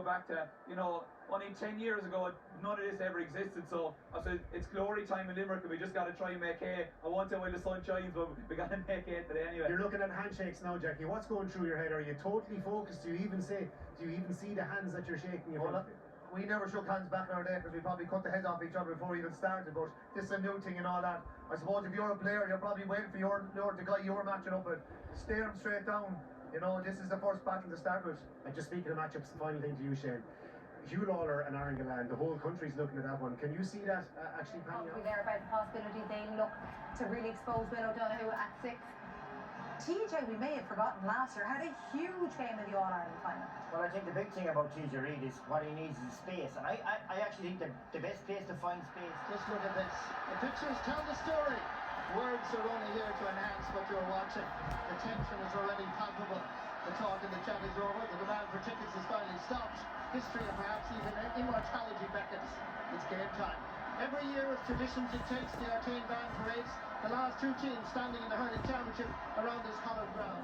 go back to, only 10 years ago, none of this ever existed. So I said, it's glory time in Limerick and we just got to try and make hay. I want to while the sun shines, but we got to make hay today anyway. You're looking at handshakes now, Jackie. What's going through your head? Are you totally focused? Do you even see the hands that you're shaking? We never shook hands back in our day because we probably cut the heads off each other before we even started, but this is a new thing and all that. I suppose if you're a player, you're probably waiting for the guy you're matching up with. Stare him straight down. This is the first battle to start with. And just speaking of matchups, the final thing to you, Shane. Hugh Lawler and Aaron Gillan, the whole country's looking at that one. Can you see that actually panning out? There about the possibility they look to really expose Will O'Donoghue at 6. TJ, we may have forgotten last year, had a huge game in the All-Ireland final. Well, I think the big thing about TJ Reid is what he needs is space. And I actually think the best place to find space. Just look at this. The pictures tell the story. Words are only here to enhance what you're watching. The tension is already palpable. The talk and the chat is over. The demand for tickets is finally stopped. History and perhaps even immortality beckons. It's game time. Every year, as tradition dictates, the Artane Band parades the last two teams standing in the hurling championship around this hallowed ground.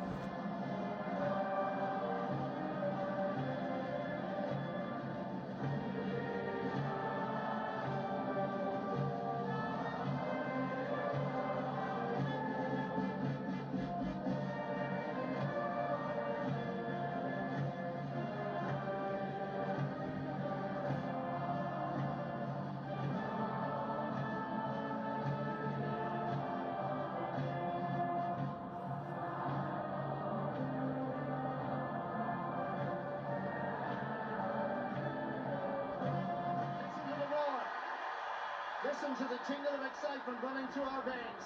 Listen to the tingle of excitement running through our veins.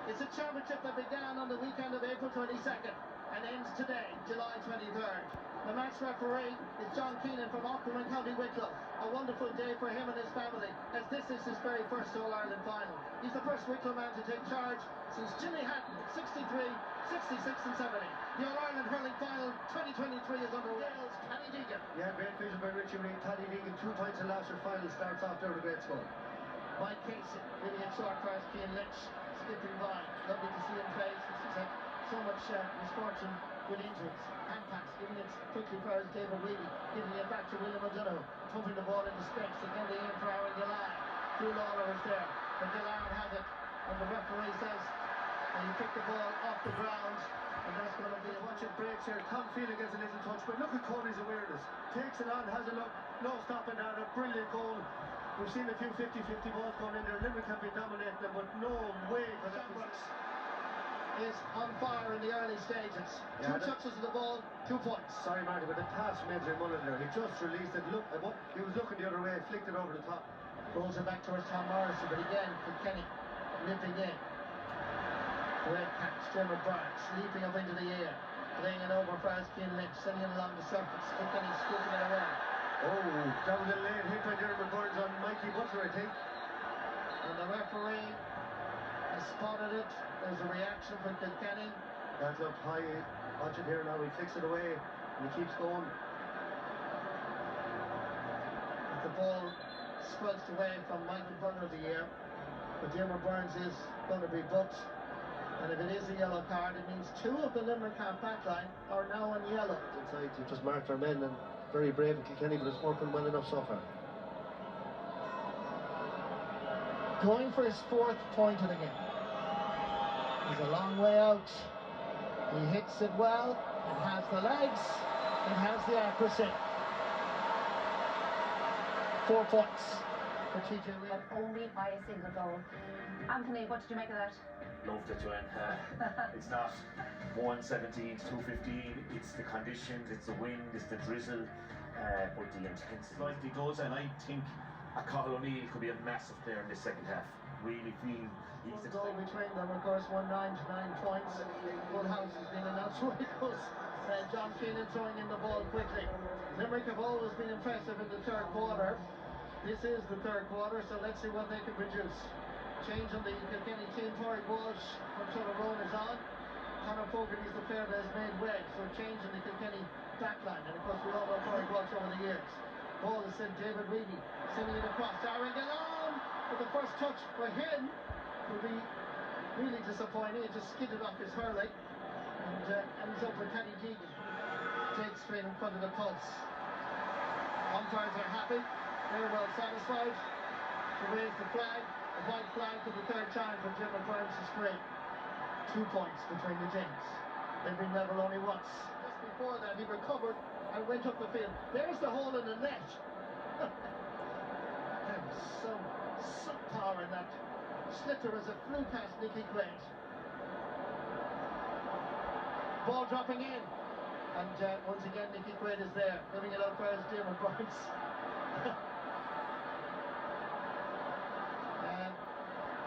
It's a championship that began on the weekend of April 22nd and ends today, July 23rd. The match referee is John Keenan from Auckland, County Wicklow. A wonderful day for him and his family, as this is his very first All-Ireland final. He's the first Wicklow man to take charge since Jimmy Hatton, 63, 66 and 70. The All-Ireland hurling final 2023 is underway. Paddy Deegan. Yeah, great vision by Richie Reid. Paddy Deegan, 2 points in last year's final, starts off there with a great score. Mike Casey, really a short pass, Cian Lynch, skipping by. Lovely to see him play since he's had so much misfortune with injuries. Hand pass, giving it quickly for David Wheely, giving it back to William O'Donoghue, pumping the ball into space, again the aim for Aaron Gillan. Hugh Lawler is there, but Gillan has it, and the referee says, and he picked the ball off the ground, and that's going to be a watch it breaks here. Tom Phelan gets a little touch, but look at Coney's awareness. Takes it on, has a look, no stopping there, a brilliant goal. We've seen a few 50-50 balls going in there. Limerick have been dominating them, but no way for that. Is on fire in the early stages. Yeah, 2 touches of the ball, 2 points. Sorry, Marty, but the pass from Adrian Mullen there, he just released it. Look, he was looking the other way, flicked it over the top. Rolls it back towards Tom Morrison, but again, Kilkenny limping in. Great catch, Dermot Barnes leaping up into the air, playing it over for Cian Lynch, sending it along the surface. Kilkenny scooping it away. Oh, that was a late hit by Dermot Burns on Mikey Butler, I think. And the referee has spotted it. There's a reaction from Kilkenny. That's up high. Watch it here now. He flicks it away and he keeps going. The ball squelched away from Michael Butler of the year. But Dermot Burns is going to be booked. And if it is a yellow card, it means 2 of the Limerick half back line are now on yellow. Inside, he just marked our men and very brave in Kilkenny, but it's working well enough so far. Going for his 4th point of the game. He's a long way out. He hits it well. It has the legs. It has the accuracy. 4 points for TJ Reid. Only by a single goal. Anthony, what did you make of that? Loved it, Joanne. It's not 117 to 215, it's the conditions, it's the wind, it's the drizzle, but the intensity. Like he does, and I think a Cathal O'Neill could be a massive player in this second half. Really feel he's the goal between them, of course, 1-9 to 9 points. Full house has been announced where it goes. John Keenan throwing in the ball quickly. Limerick have always been impressive in the 3rd quarter. This is the 3rd quarter, so let's see what they can produce. Change on the Kilkenny team. Torrey Walsh from Tyrone is on. Conor Fogarty's the player that has made way, so change in the Kilkenny backline. And of course we all know Torrey Walsh over the years. Ball is sent David Reedy, sending it across. Aaron Gillan, but the first touch for him will be really disappointing. It just skidded off his hurling and ends up with Paddy Deegan. Dead straight in front of the post. umpires are happy, very well satisfied. To raise the flag, the white flag for the third time for Jim McBurn's straight. 2 points between the teams. They've been level only once. Just before that, he recovered and went up the field. There's the hole in the net. There was some power in that sliotar as it flew past Nicky Quaid. Ball dropping in. And once again, Nicky Quaid is there, giving it out for his Jim McBurn's.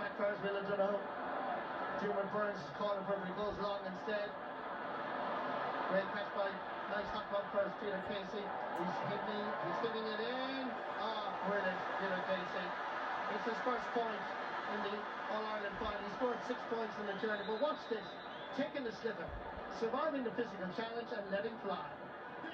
Back for his Wheeler Dunno. Jim McBurn's is calling for it, but he goes long instead. Great catch by nice hot ball first, Peter Casey. He's hitting it in. Brilliant, Peter Casey. It's his first point in the All-Ireland final. He scored 6 points in the journey, but watch this. Taking the sliotar, surviving the physical challenge and letting fly.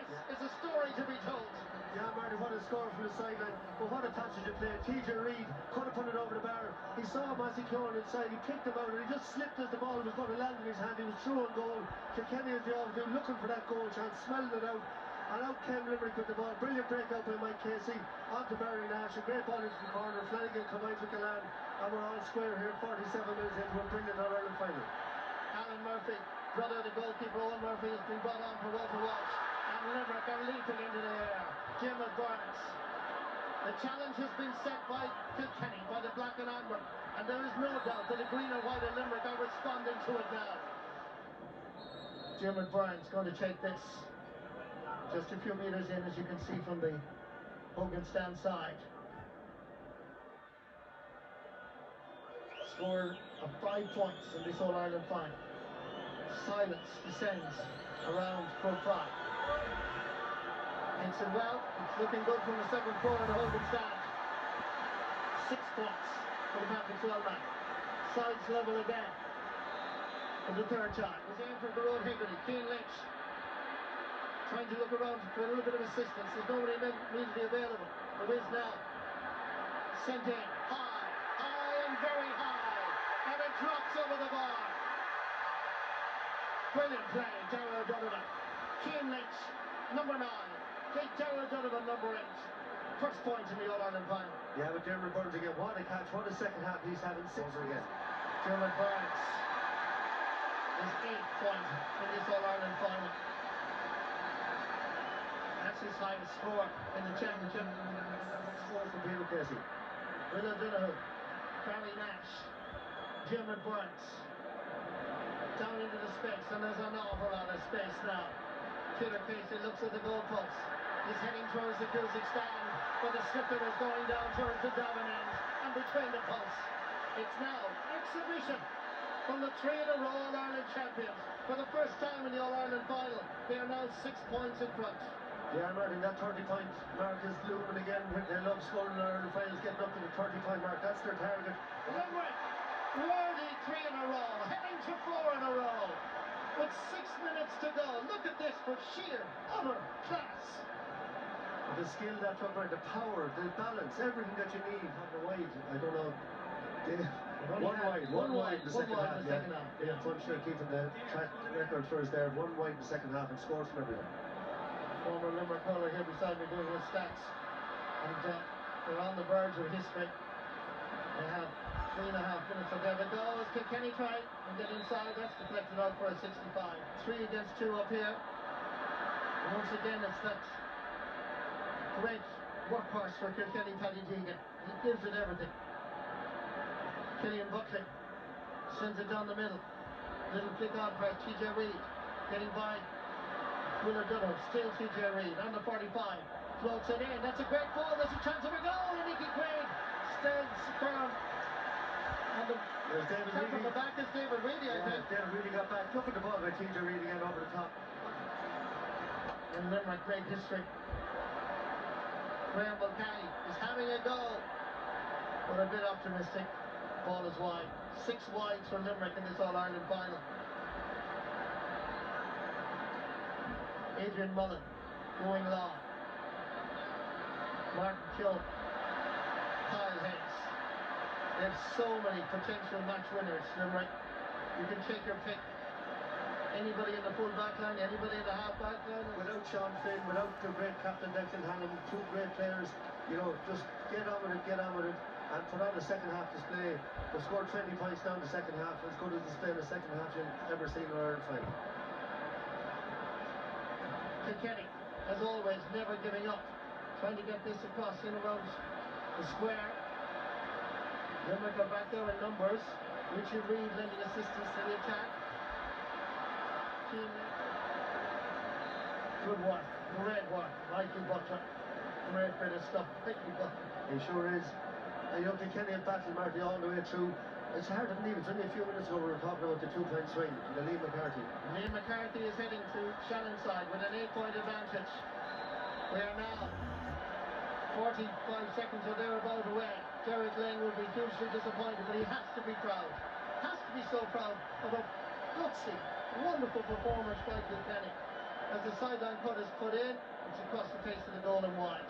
This is a story to be told. Yeah, Marty, what a score from the sideline. But what a passage of play. TJ Reid could have put it over the bar. He saw Massey Keoghan inside. He picked him out and he just slipped as the ball was going to land in his hand. He was through on goal. Kilkenny, as they always do, looking for that goal chance, smelling it out. And out came Limerick with the ball. Brilliant breakout by Mike Casey. On to Barry Nash. A great ball into the corner. Flanagan combines with Galan. And we're all square here. 47 minutes into a brilliant All-Ireland final. Alan Murphy, brother of the goalkeeper Owen Murphy, has been brought on for Walter Walsh. And Limerick are leaping into the air. Jim McBurn's. The challenge has been set by Kilkenny, by the black and amber. And there is no doubt that the green and white of Limerick are responding to it now. Jim McBurn's going to take this. Just a few meters in, as you can see from the Hogan stand side. Score of 5 points in this All-Ireland final. Silence descends around Croke Park. It's well, it's looking good from the second floor of the Hogan stand. 6 points for the Patrick 12 man. Sides level again for the third time. It's in for Garrod Higgity, Cian Lynch. Trying to look around for a little bit of assistance. There's nobody immediately available. There is now. Sent in. High and very high. And it drops over the bar. Brilliant play, Darragh O'Donovan. Cian Lynch, number 9. Take Darragh O'Donovan, number 8. First point in the All-Ireland final. Yeah, but Dermot Burns again. What a catch. What a second half he's having. 6 again. Dermot Burns. His 8th point in this All-Ireland final. That's his highest score in the championship. Score for Peter Casey. Wheeler Dunno, Barry Nash, Jim McBurn's. Down into the space, and there's an awful lot of space now. Peter Casey looks at the goalpost. He's heading towards the Cusick stand, but the sliotar is going down towards the Davin end and between the posts. It's now exhibition from the 3 in a row All-Ireland champions. For the first time in the All-Ireland final, they are now 6 points in front. Yeah, Martin, that 30-point mark is looming again. They love scoring in Ireland finals, getting up to the 30-point mark. That's their target. Limerick, worthy 3 in a row, heading to 4 in a row. With 6 minutes to go. Look at this for sheer, utter class. The skill that took, the power, the balance, everything that you need. Having a wide, I don't know. One wide the second half. Yeah, unfortunately keeping the track record for us there. 1 wide in the second half and scores from everyone. Former Limerick hurler here beside me doing his stats. And they're on the verge of history. They have 3.5 minutes. So there it goes. Kilkenny try and get inside. That's deflected out for a 65. 3 against 2 up here. And once again, it's that great workhorse for Kilkenny, Paddy Deegan. He gives it everything. Killian Buckley sends it down the middle. Little flick on for TJ Reid. Getting by Wheeler Dunno. Still TJ Reid on the 45. Floats it in. That's a great ball. There's a chance of a goal. And Nicky Quaid stands firm. And the tap from the back is David Reedy, I think. David Reedy got back. Look at the ball by TJ Reid again over the top. In Limerick, great history. Graham Mulcahy is having a go. But a bit optimistic. Ball is wide. 6 wides for Limerick in this All-Ireland final. Adrian Mullen going long. Martin Keoghan. Kyle Hayes. They have so many potential match winners, Limerick. You can take your pick. anybody in the full back line, anybody in the half back line. Without Sean Finn, without the great captain Declan Hannon, two great players, you know, just get on with it, and put on the second half display. They scored 20 points down the second half, as good a display in the second half you've ever seen in Ireland final. Kilkenny, as always, never giving up, trying to get this across in around the square. Limerick are back there in numbers. Richie Reid lending assistance to the attack. Good work, great work, Michael Butler. Great bit of stuff, Michael Butler. He sure is. And you know, Kilkenny have battled Marty all the way through. It's hard to believe it's only a few minutes ago we were talking about the 2-point swing to Liam McCarthy. Liam McCarthy is heading to Shannon's side with an 8-point advantage. We are now 45 seconds or thereabout away. Derek Lang will be hugely disappointed, but he has to be proud. Has to be so proud of a gutsy, wonderful performance by Kilkenny. As the sideline cut is put in, it's across the face of the goal and wide.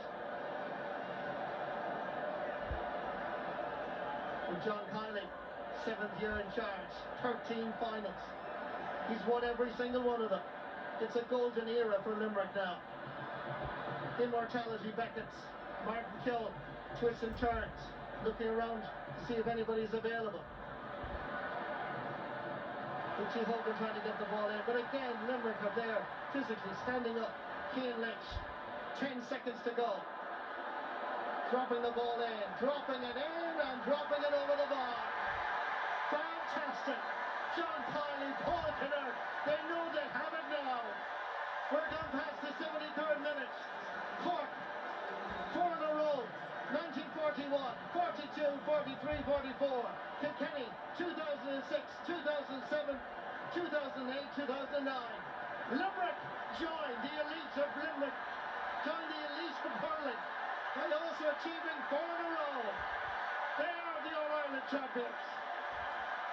With John Kiley, 7th year in charge, 13 finals. He's won every single one of them. It's a golden era for Limerick now. Immortality beckons. Martin Keogh twists and turns, looking around to see if anybody's available. Richie Hogan trying to get the ball in, but again, Limerick are there, physically standing up. Cian Lynch, 10 seconds to go. Dropping the ball in, dropping it in, and dropping it over the bar. Fantastic! John Kiley, Paul Kennard, they know they have it now. We're gone past the 73rd minute. Cork, 4 in a row. 1941, 42, 43, 44. Kilkenny, 2006, 2007, 2008, 2009. Limerick joined the elite of Limerick, joined the elite of hurling, by also achieving 4 in a row. They are the All-Ireland champions.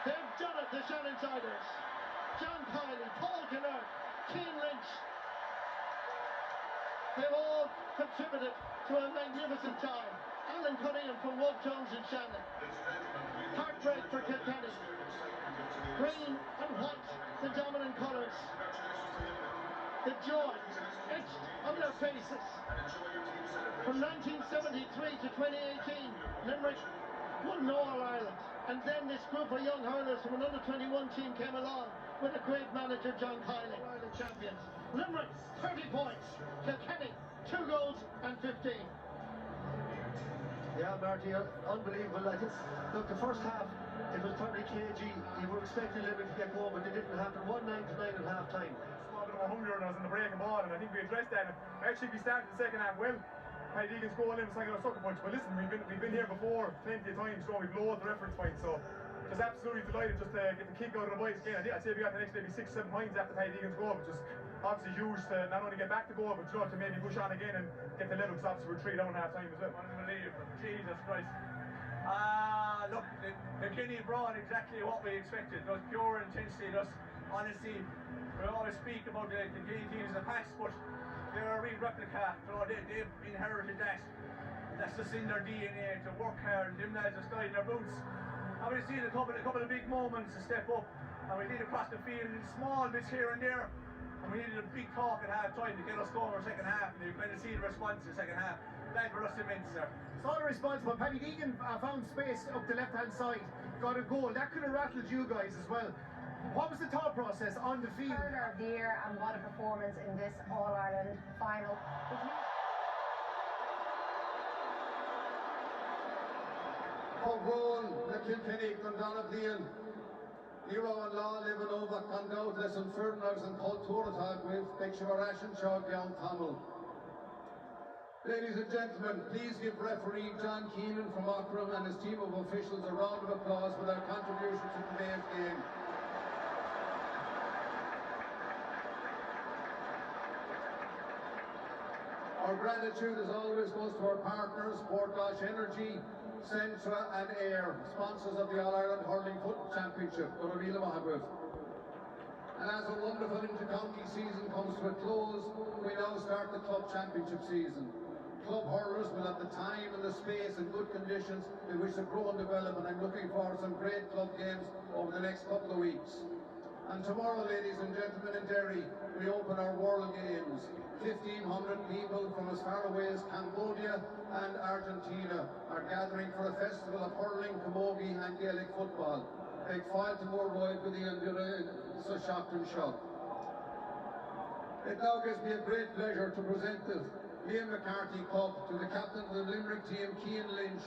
They've done it, the Shannonsiders. John Kiley, Paul Kennard, Cian Lynch. They've all contributed to a magnificent time. Alan Cunningham from Wolfe Jones and Shannon. Heartbreak for Kilkenny. Green and white, the dominant colours. The joy etched on their faces. From 1973 to 2018, Limerick won All-Ireland. And then this group of young hurlers from an under-21 team came along with a great manager, John Kiley. Ireland champions. Limerick, 30 points. Kilkenny, 2 goals and 15. Yeah, Marty, unbelievable. I think, look, the first half, it was probably cagey. You were expecting Limerick to get going, but it didn't happen. 1-9 to 9 at half time. Small bit of a hunger and I was in the breaking ball, and I think we addressed that. Actually, we started the second half well. Paddy Deegan's goal in was like a sucker punch. But listen, we've been here before plenty of times, so we've lowered the reference points. So just absolutely delighted just to get the kick out of the boys again. I'd say we got the next maybe 6-7 points after Paddy Deegan's goal, which is obviously huge to not only get back to goal, but you know, to maybe push on again and get the level, because obviously we're 3 down half time as well. Unbelievable, Jesus Christ. Look, Kilkenny brought exactly what we expected. Those pure intensity, just honesty. We always speak about the Kilkenny teams in the past, but they're a real replica. You know, they've inherited that. That's just in their DNA, to work hard. Them lads are styling their boots. And we've seen a couple of big moments to step up. And we did across the field in small bits here and there. And we needed a big talk at half time to get us going for the second half. And you kind of see the response in the second half. That for us immense, sir. Saw the response, but Paddy Deegan found space up the left-hand side, got a goal. That could have rattled you guys as well. What was the thought process on the field? Hurler of the year, and what a performance in this All-Ireland final. Rowan na Kilkenny gan Donna Blian. Ní raibh an lá living over gan doubt leis an fearnars an cultúr atá with beidh sé go rasin seo bean tamil. Ladies and gentlemen, please give referee John Keenan from Ockram and his team of officials a round of applause for their contribution to today's game. Our gratitude as always goes to our partners, Portlash Energy, Centra and Air, sponsors of the All-Ireland Hurling Football Championship. And as a wonderful inter-county season comes to a close, we now start the club championship season. Club hurlers will have the time and the space and good conditions in which to grow and develop, and I'm looking forward to some great club games over the next couple of weeks. And tomorrow, ladies and gentlemen, in Derry, we open our World Games. 1,500 people from as far away as Cambodia and Argentina are gathering for a festival of hurling, camogie and Gaelic football. Ag fáilte mór roid go dtí an dúire sa seachtain seo. It now gives me a great pleasure to present the Liam McCarthy Cup to the captain of the Limerick team, Cian Lynch,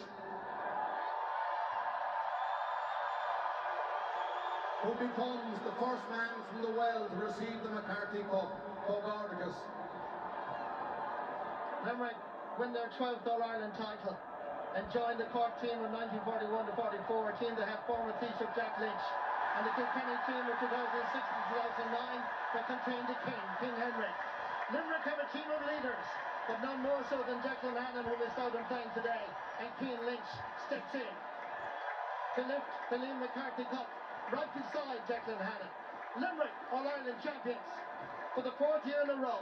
who becomes the first man from the well to receive the McCarthy Cup, Cogardicus. Limerick win their 12th All-Ireland title and join the Cork team in 1941 to 44, a team that had former Taoiseach Jack Lynch, and the Kilkenny team of 2006 to 2009 that contained the King Henry. Limerick have a team of leaders, but none more so than Declan Hannon, who missed out on playing today, and Cian Lynch steps in to lift the Liam McCarthy Cup right beside Declan Hannon. Limerick All-Ireland champions for the 4th year in a row.